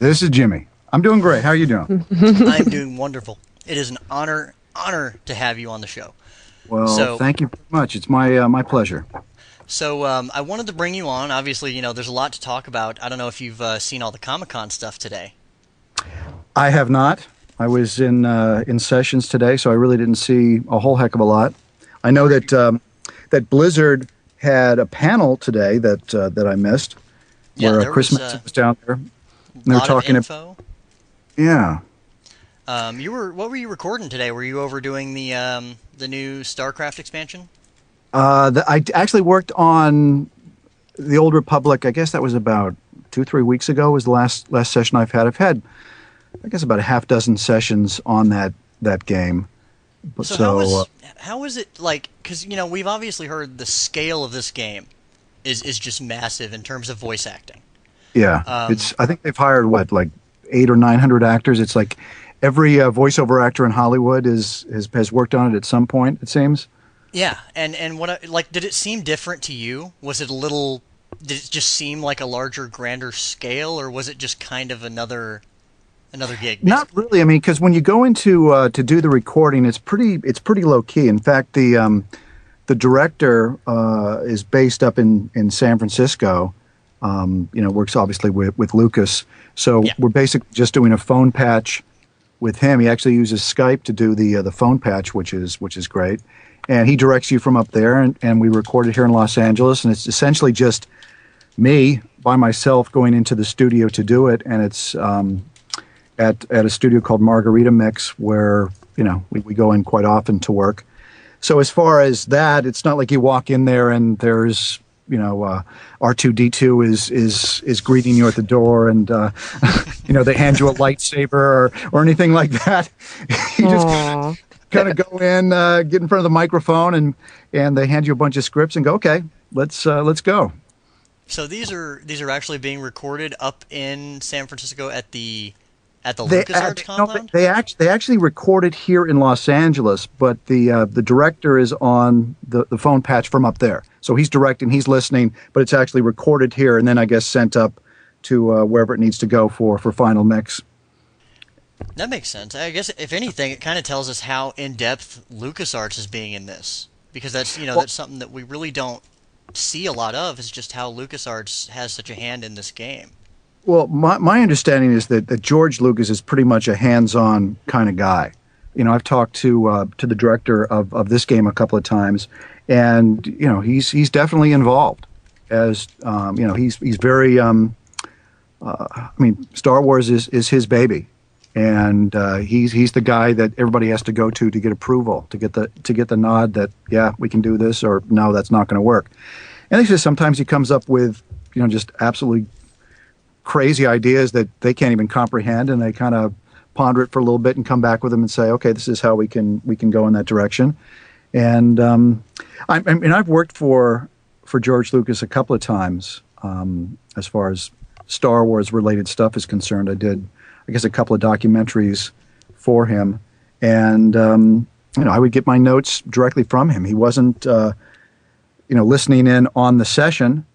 This is Jimmy. I'm doing great. How are you doing? I'm doing wonderful. It is an honor to have you on the show. Well, thank you very much. It's my pleasure. So I wanted to bring you on. Obviously, there's a lot to talk about. I don't know if you've seen all the Comic-Con stuff today. I have not. I was in sessions today, so I really didn't see a whole heck of a lot. I know that that Blizzard had a panel today that I missed, where Chris Mason was down there. And they were talking info. Yeah. What were you recording today? Were you over doing the new Starcraft expansion? I actually worked on the Old Republic. I guess that was about 2-3 weeks ago. Was the last session I've had. I've had, I guess, about a half dozen sessions on that game. So how is it like? Because we've obviously heard the scale of this game is just massive in terms of voice acting. Yeah, I think they've hired like 800 or 900 actors. It's like every voiceover actor in Hollywood has worked on it at some point. It seems. Yeah, and did it seem different to you? Was it did it just seem like a larger, grander scale, or was it just kind of another gig? Basically? Not really. I mean, because when you go into to do the recording, it's pretty low key. In fact, the director is based up in San Francisco. Works obviously with Lucas. So We're basically just doing a phone patch with him. He actually uses Skype to do the phone patch, which is great. And he directs you from up there, and we recorded here in Los Angeles, and it's essentially just me by myself going into the studio to do it, and it's at a studio called Margarita Mix, where we go in quite often to work. So as far as that, it's not like you walk in there and there's R2-D2 is greeting you at the door, and they hand you a lightsaber or anything like that. You just kind of go in, get in front of the microphone, and they hand you a bunch of scripts and go, okay, let's go. So these are actually being recorded up in San Francisco at the LucasArts compound? They actually recorded here in Los Angeles, but the director is on the phone patch from up there. So he's directing, he's listening, but it's actually recorded here and then I guess sent up to wherever it needs to go for final mix. That makes sense. I guess if anything, it kind of tells us how in-depth LucasArts is being in this, because that's that's something that we really don't see a lot of, is just how LucasArts has such a hand in this game. Well, my understanding is that George Lucas is pretty much a hands-on kind of guy. I've talked to the director of this game a couple of times, and he's definitely involved. As he's very. Star Wars is his baby, and he's the guy that everybody has to go to get approval, to get the nod that we can do this, or no, that's not going to work. And it's just sometimes he comes up with just absolutely crazy ideas that they can't even comprehend, and they kind of ponder it for a little bit and come back with them and say, okay, this is how we can go in that direction. And I've worked for George Lucas a couple of times as far as Star Wars related stuff is concerned. I did, I guess, a couple of documentaries for him, and I would get my notes directly from him. He wasn't listening in on the session,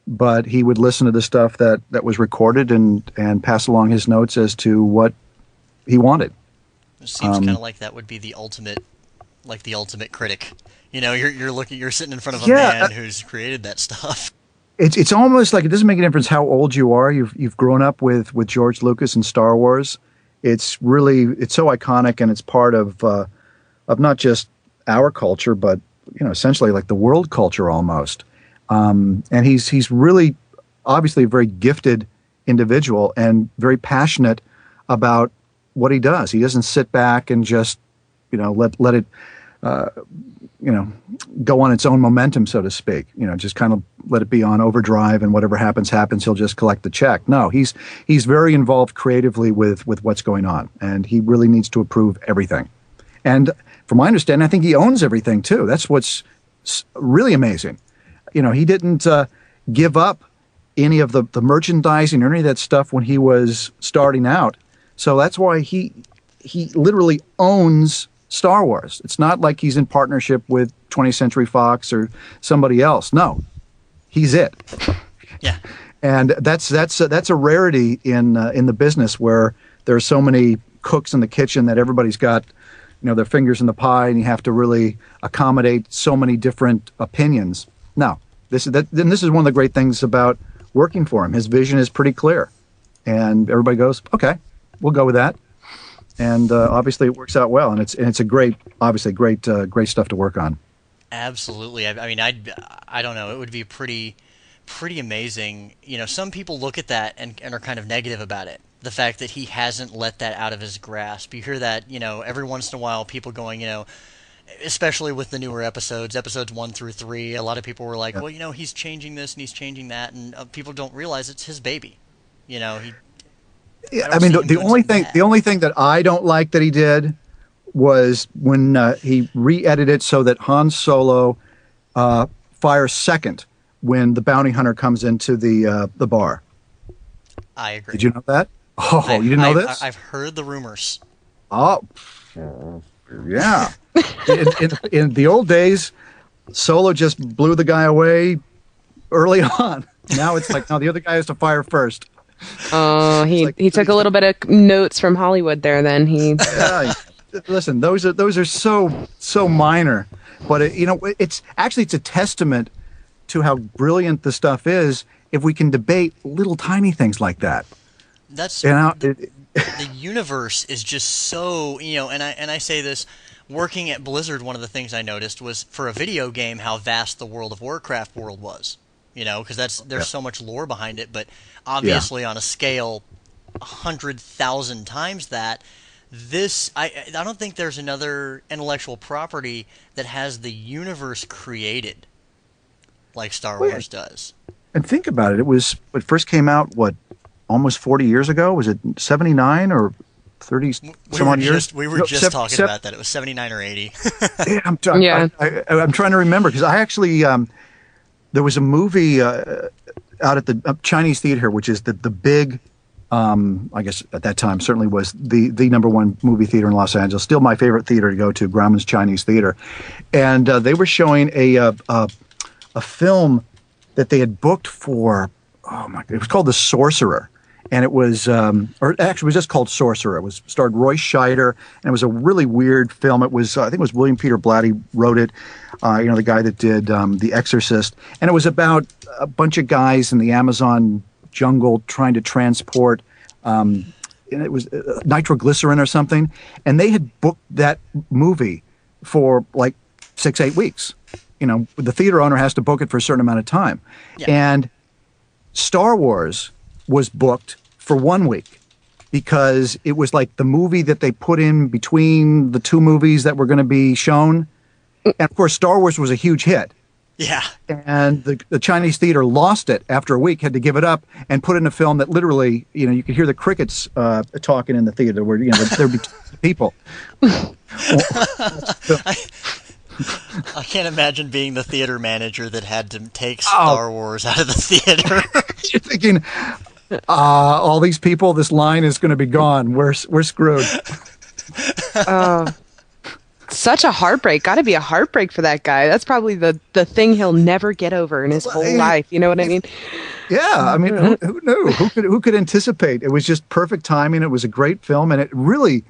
but he would listen to the stuff that was recorded and pass along his notes as to what he wanted. It seems kind of like that would be the ultimate critic. You're sitting in front of a man who's created that stuff. It's almost like it doesn't make a difference how old you are. You've grown up with George Lucas and Star Wars. It's so iconic, and it's part of not just our culture, but essentially like the world culture almost. And he's really obviously a very gifted individual and very passionate about what he does. He doesn't sit back and just let it go on its own momentum, so to speak. Just kind of let it be on overdrive, and whatever happens. He'll just collect the check. No, he's very involved creatively with what's going on, and he really needs to approve everything. And from my understanding, I think he owns everything too. That's what's really amazing. He didn't give up any of the merchandising or any of that stuff when he was starting out. So that's why he literally owns Star Wars. It's not like he's in partnership with 20th Century Fox or somebody else. No, he's it. Yeah. And that's a rarity in the business where there are so many cooks in the kitchen that everybody's got, their fingers in the pie, and you have to really accommodate so many different opinions. No, this is one of the great things about working for him. His vision is pretty clear, and everybody goes, okay, we'll go with that. And obviously, it works out well, and it's a great stuff to work on. Absolutely. I mean, I don't know. It would be pretty amazing. Some people look at that and are kind of negative about it. The fact that he hasn't let that out of his grasp. You hear that, every once in a while, people going, especially with the newer episodes 1 through 3, a lot of people were like, well, he's changing this and he's changing that, and people don't realize it's his baby. Yeah, I mean, the only thing that I don't like that he did was when he re-edited it so that Han Solo fires second when the bounty hunter comes into the bar. I agree. Did you know that? Oh, you didn't know this? I've heard the rumors. Oh, yeah. in the old days, Solo just blew the guy away early on. Now it's like, no, the other guy has to fire first. Oh, he took a little bit of notes from Hollywood there. Then yeah, listen, those are so minor, but it's a testament to how brilliant the stuff is if we can debate little tiny things like that. That's the universe is just so, and I say this, working at Blizzard, one of the things I noticed was for a video game how vast the World of Warcraft world was. Because there's so much lore behind it, but obviously on a scale 100,000 times that, I don't think there's another intellectual property that has the universe created like Star Wars does. And think about it. It first came out, almost 40 years ago? Was it 79 or 30 some odd years? We were just talking about that. It was 79 or 80. Yeah, I'm trying to remember, because I actually... there was a movie out at the Chinese Theater, which is the big, I guess at that time certainly was the number one movie theater in Los Angeles. Still my favorite theater to go to, Grauman's Chinese Theater. And they were showing a film that they had booked for, it was called The Sorcerer. And it was, or actually it was just called Sorcerer. It was starred Roy Scheider, and it was a really weird film. It was, I think it was William Peter Blatty wrote it, the guy that did The Exorcist. And it was about a bunch of guys in the Amazon jungle trying to transport, and it was nitroglycerin or something. And they had booked that movie for like 6-8 weeks. The theater owner has to book it for a certain amount of time. Yeah. And Star Wars was booked for 1 week because it was like the movie that they put in between the two movies that were going to be shown. And of course, Star Wars was a huge hit. Yeah. And the Chinese theater lost it after a week, had to give it up and put in a film that literally, you could hear the crickets talking in the theater where, there'd be people. I can't imagine being the theater manager that had to take Star Wars out of the theater. You're thinking, all these people, this line is going to be gone. We're screwed. Such a heartbreak. Got to be a heartbreak for that guy. That's probably the thing he'll never get over in his whole life. You know what I mean? Yeah. I mean, who knew? Who could anticipate? It was just perfect timing. It was a great film, and it really,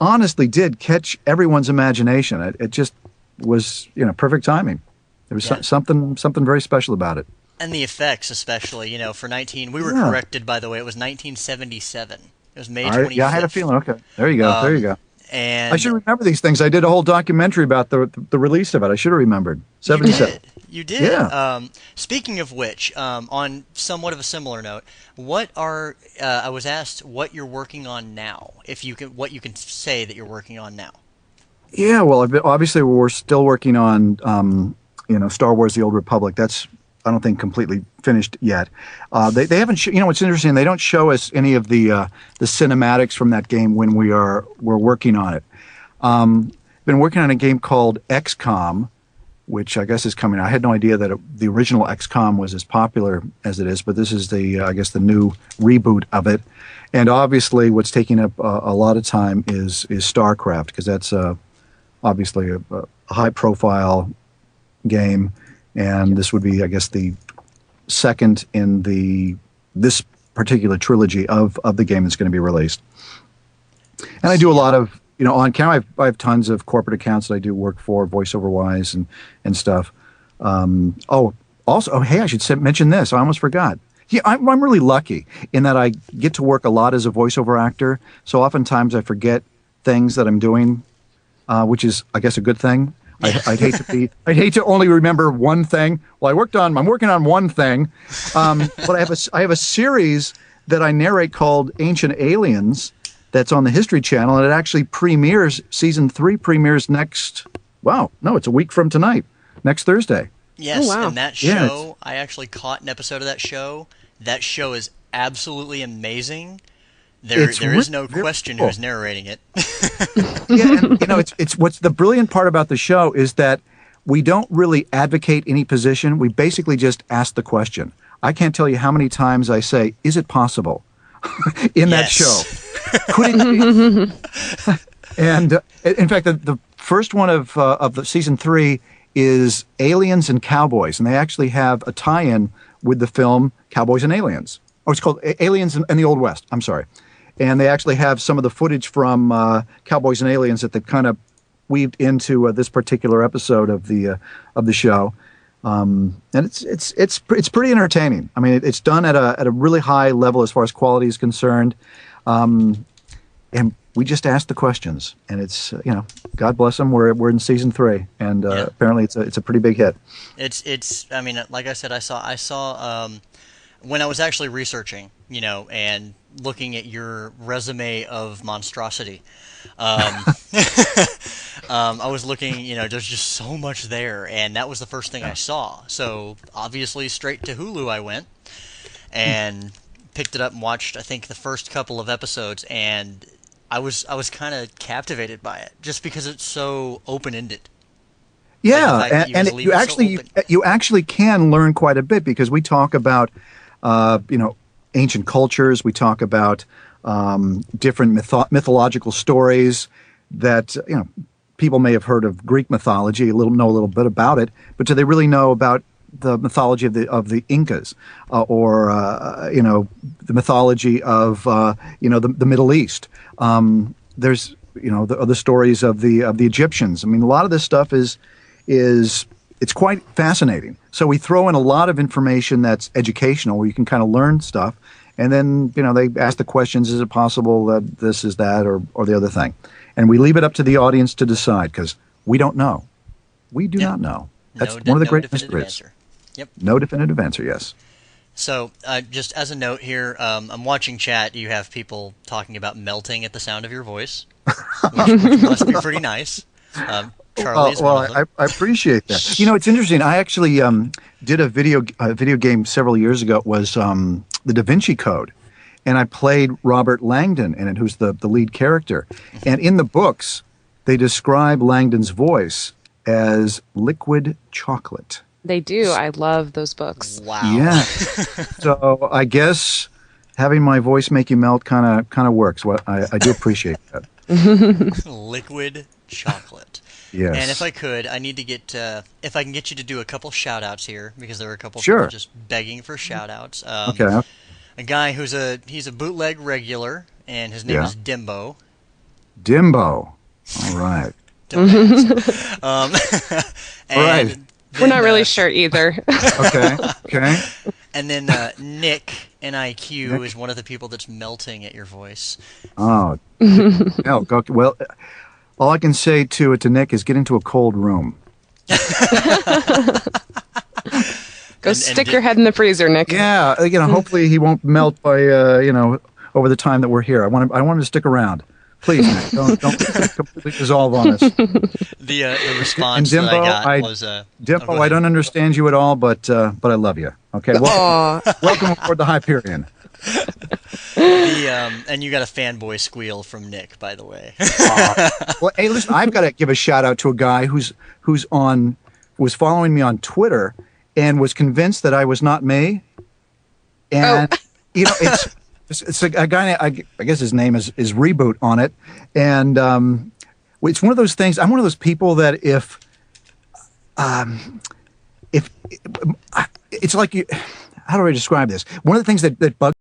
honestly, did catch everyone's imagination. It just was, perfect timing. There was something very special about it. And the effects, especially, for we were corrected, by the way, it was 1977. It was May 25th. Yeah, I had a feeling. Okay, there you go. There you go. And I should remember these things. I did a whole documentary about the release of it. I should have remembered. 77. You did. Yeah. Speaking of which, on somewhat of a similar note, I was asked what you're working on now, what you can say that you're working on now. Yeah, well, obviously we're still working on, Star Wars: The Old Republic. That's, I don't think, completely finished yet. They haven't. What's interesting? They don't show us any of the cinematics from that game when we're working on it. Been working on a game called XCOM, which I guess is coming out. I had no idea that the original XCOM was as popular as it is, but this is the new reboot of it. And obviously, what's taking up a lot of time is Starcraft, because that's obviously a high-profile game. And this would be, I guess, the second in this particular trilogy of the game that's going to be released. And I do a lot of, on camera, I have tons of corporate accounts that I do work for, voiceover-wise and stuff. Hey, I should mention this. I almost forgot. Yeah, I'm really lucky in that I get to work a lot as a voiceover actor. So oftentimes I forget things that I'm doing, which is, I guess, a good thing. I'd hate to only remember one thing. Well, I'm working on one thing, but I have a series that I narrate called Ancient Aliens that's on the History Channel, and it actually season 3 premieres it's a week from tonight, next Thursday. Yes, oh, wow. And that show, I actually caught an episode of that show. That show is absolutely amazing. There is no question who's narrating it. Yeah, and, it's what's the brilliant part about the show is that we don't really advocate any position. We basically just ask the question. I can't tell you how many times I say, "Is it possible?" in that show. Could it be? And in fact, the first one of the season 3 is Aliens and Cowboys, and they actually have a tie-in with the film Cowboys and Aliens. Oh, it's called Aliens and the Old West. I'm sorry. And they actually have some of the footage from Cowboys and Aliens that they've kind of weaved into this particular episode of the show. And it's pretty entertaining. I mean, it's done at a really high level as far as quality is concerned. And we just ask the questions, and it's God bless them. We're in season 3, and apparently it's a pretty big hit. It's. I mean, like I said, I saw when I was actually researching, and looking at your resume of monstrosity. I was looking, there's just so much there, and that was the first thing I saw. So obviously, straight to Hulu I went, and picked it up and watched, I think, the first couple of episodes, and I was kind of captivated by it just because it's so open-ended. Yeah, and you actually can learn quite a bit because we talk about ancient cultures. We talk about different mythological stories that people may have heard of Greek mythology, know a little bit about it, but do they really know about the mythology of the Incas or the mythology of the Middle East? There's the stories of the Egyptians. I mean, a lot of this stuff is it's quite fascinating. So we throw in a lot of information that's educational, where you can kind of learn stuff, and then they ask the questions: is it possible that this is that or the other thing? And we leave it up to the audience to decide because we don't know. We do not know. That's one of the great mysteries. Answer. Yep. No definitive answer. Yes. So, just as a note here, I'm watching chat. You have people talking about melting at the sound of your voice, which must be pretty nice. Charlie is one of them. I appreciate that. It's interesting. I actually did a video game several years ago. It was the Da Vinci Code, and I played Robert Langdon in it, who's the lead character. And in the books, they describe Langdon's voice as liquid chocolate. They do. I love those books. Wow. Yeah. So I guess having my voice make you melt kind of works. Well, I do appreciate that. Liquid chocolate. Yes. And if I could, I need to get if I can get you to do a couple shout-outs here, because there are a couple people just begging for shout-outs. Okay. A guy he's a bootleg regular, and his name is Dimbo. Dimbo. All right. All right. We're not really sure either. Okay. And then Nick, NIQ, is one of the people that's melting at your voice. Oh. No, well, all I can say to Nick is get into a cold room. Go stick your head in the freezer, Nick. Yeah, hopefully he won't melt by over the time that we're here. I want him to stick around. Please, Nick, don't completely dissolve on us. The response Dimbo, that I got was Dimbo, I don't understand you at all, but I love you. Okay, well, welcome aboard the Hyperion. And you got a fanboy squeal from Nick, by the way. Well, hey, listen, I've got to give a shout out to a guy who's was following me on Twitter and was convinced that I was not me. And it's a guy. I guess his name is Reboot on it, and it's one of those things. I'm one of those people that if it's like you. how do I describe this? One of the things that bugs